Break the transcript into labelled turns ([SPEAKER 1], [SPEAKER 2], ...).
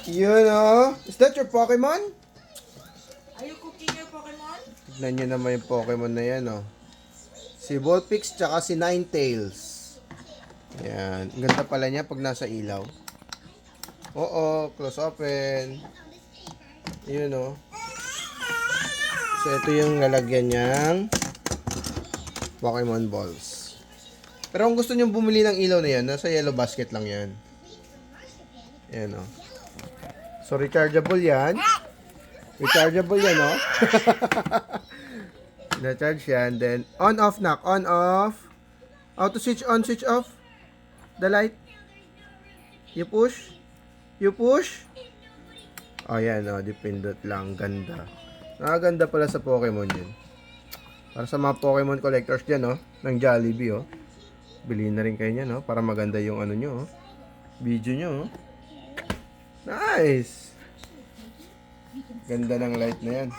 [SPEAKER 1] Yun oh. Is that your Pokemon?
[SPEAKER 2] Are you cooking your Pokemon?
[SPEAKER 1] Tignan nyo naman yung Pokemon na yan oh. Si Vulpix tsaka si Ninetales. Yan. Ang ganda pala niya pag nasa ilaw. Oo, close open. Yun oh. So ito yung lalagyan niyang Pokemon balls. Pero kung gusto nyo bumili ng ilaw na yan, nasa yellow basket lang yan. Yan oh. So rechargeable yan. Rechargeable yan oh. Na-charge yan. Then on off knock. On off. Auto switch on, switch off. The light. You push. You push. Oh yan oh. Dipindot lang. Ganda. Nakaganda pala sa Pokemon yun. Para sa mga Pokemon collectors dyan oh. Ng Jollibee oh. Bilhin na rin kayo niyan oh. Para maganda yung ano nyo oh. Video nyo oh. Nice. Ganda ng light na yan.